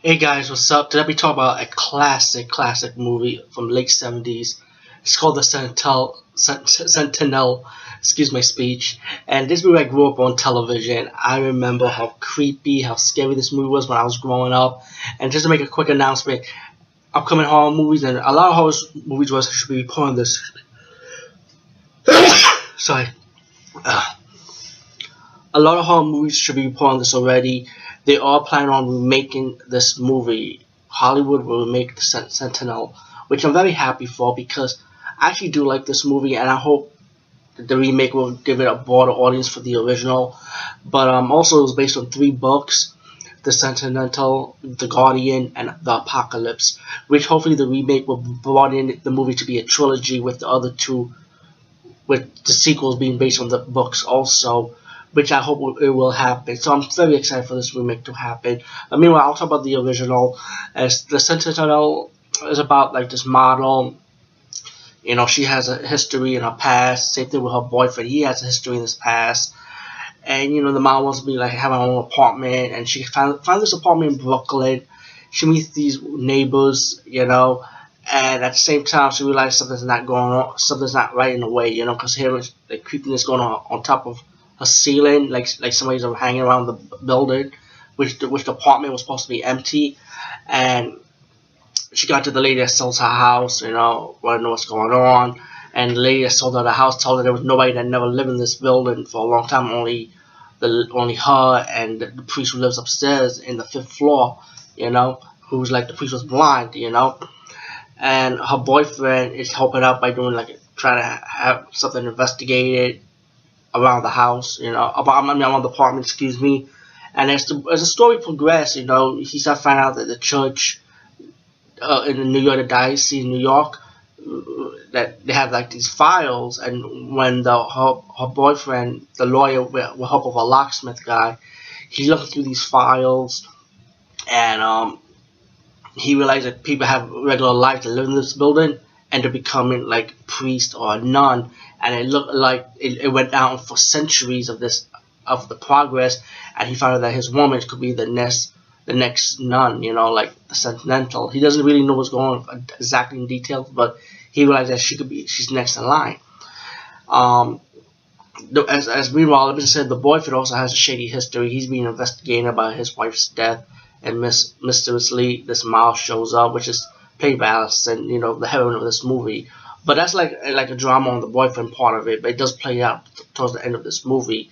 Hey guys, what's up? Today we talk about a classic movie from the late 70s. It's called the Sentinel. Excuse my speech. And this movie I grew up on television. I remember how creepy, how scary this movie was when I was growing up. And just to make a quick announcement, upcoming horror movies and a lot of horror movies should be put on this. Sorry. A lot of horror movies should be put on this already. They are planning on remaking this movie. Hollywood will remake the Sentinel, which I'm very happy for because I actually do like this movie, and I hope that the remake will give it a broader audience for the original. But also it was based on 3 books: The Sentinel, The Guardian, and The Apocalypse, which hopefully the remake will broaden the movie to be a trilogy with the other 2, with the sequels being based on the books also, which I hope it will happen. So I'm very excited for this remake to happen. Meanwhile, I'll talk about the original. As the Sentinel is about like this model. You know, she has a history in her past. Same thing with her boyfriend. He has a history in his past. And you know, the mom wants to be like have her own apartment, and she finds this apartment in Brooklyn. She meets these neighbors, you know, and at the same time she realizes something's not going on, something's not right in the way, you know, because here is like creepiness going on top of a ceiling, like somebody's hanging around the building, which the apartment was supposed to be empty. And she got to the lady that sells her house, you know, want to know what's going on. And the lady that sold her the house told her there was nobody that never lived in this building for a long time, only her and the priest who lives upstairs in the 5th floor, you know, who's like the priest was blind, you know. And her boyfriend is helping out by doing like trying to have something investigated around the house, you know, around the apartment, excuse me. And as the story progressed, you know, he started finding out that the church in New York, the diocese in New York, that they have like these files, and when her boyfriend, the lawyer, with help of a locksmith guy, he looked through these files, and he realized that people have regular lives that live in this building, and they're becoming like priest or a nun, and it looked like it went down for centuries of the progress, and he found out that his woman could be the next nun, you know, like the Sentinel. He doesn't really know what's going on exactly in detail, but he realized that she's next in line. As meanwhile, let me just say, the boyfriend also has a shady history. He's being investigated about his wife's death, and mysteriously this Miles shows up, which is played by Allison, you know, the heroine of this movie. But that's like a drama on the boyfriend part of it, but it does play out towards the end of this movie.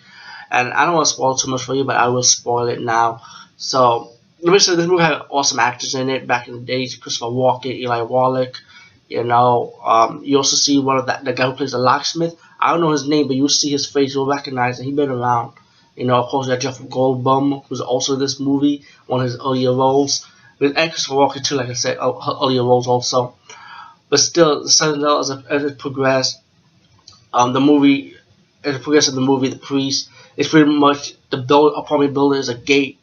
And I don't want to spoil too much for you, but I will spoil it now. So let me say, this movie had awesome actors in it back in the days: Christopher Walken, Eli Wallach. You know, you also see one of the guy who plays the locksmith. I don't know his name, but you'll see his face, you'll recognize it. He's been around. You know, of course, you got Jeff Goldblum, who's also in this movie, one of his earlier roles. And Christopher Walken too, like I said, earlier roles also. But still, the Sentinel, as it progressed, the movie, as it progressed in the movie, the priest, it's pretty much the apartment building is a gate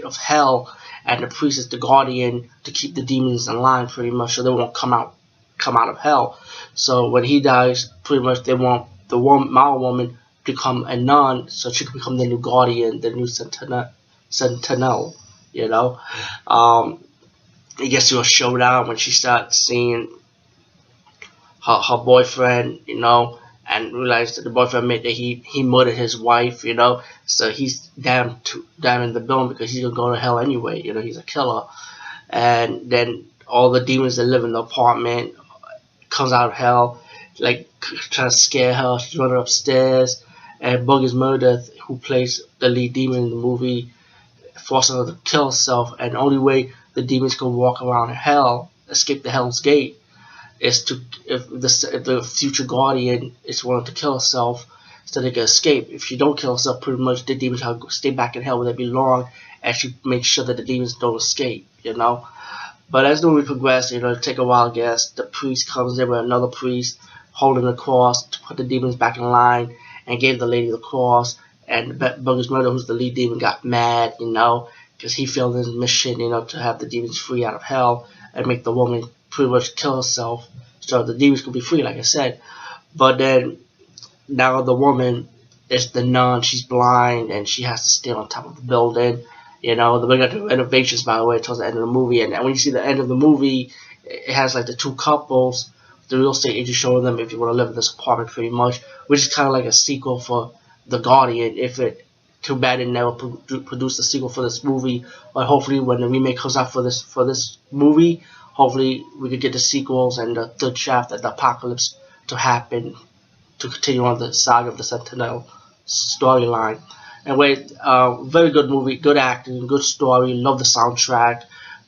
of hell, and the priest is the guardian to keep the demons in line, pretty much, so they won't come out of hell. So when he dies, pretty much they want the Mao woman to become a nun, so she can become the new guardian, the new Sentinel. You know, it gets to a showdown when she starts seeing her boyfriend, you know, and realized that the boyfriend admit that he murdered his wife, you know, so he's damned in the building because he's gonna go to hell anyway, you know, he's a killer. And then all the demons that live in the apartment comes out of hell, like trying to scare her. She's running upstairs, and Burgess Meredith, who plays the lead demon in the movie, forcing her to kill herself. And the only way the demons can walk around hell, escape the Hell's Gate, is if the future guardian is willing to kill herself so they can escape. If she don't kill herself, pretty much the demons have to stay back in hell where they belong, and she makes sure that the demons don't escape, you know. But as the movie progresses, you know, it take a while, I guess. The priest comes in with another priest holding the cross to put the demons back in line, and gave the lady the cross. And Burgess Meredith, who's the lead demon, got mad, you know, because he failed his mission, you know, to have the demons free out of hell and make the woman pretty much kill herself so the demons could be free, like I said. But then now the woman is the nun. She's blind, and she has to stay on top of the building, You know, they got the renovations, by the way, towards the end of the movie. And when you see the end of the movie, it has like the two couples, the real estate agent showing them if you want to live in this apartment, pretty much, which is kind of like a sequel for The Guardian. If it, too bad it never produced a sequel for this movie, but hopefully when the remake comes out for this movie, hopefully we could get the sequels and the third shaft of the apocalypse to happen, to continue on the saga of the Sentinel storyline. Anyway, very good movie, good acting, good story. Love the soundtrack,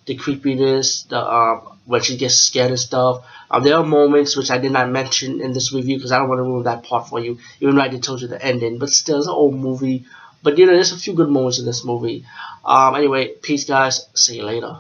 the creepiness, the when she gets scared and stuff. There are moments which I did not mention in this review because I don't want to ruin that part for you, even though I did told you the ending. But still, it's an old movie. But you know, there's a few good moments in this movie. Anyway, peace, guys. See you later.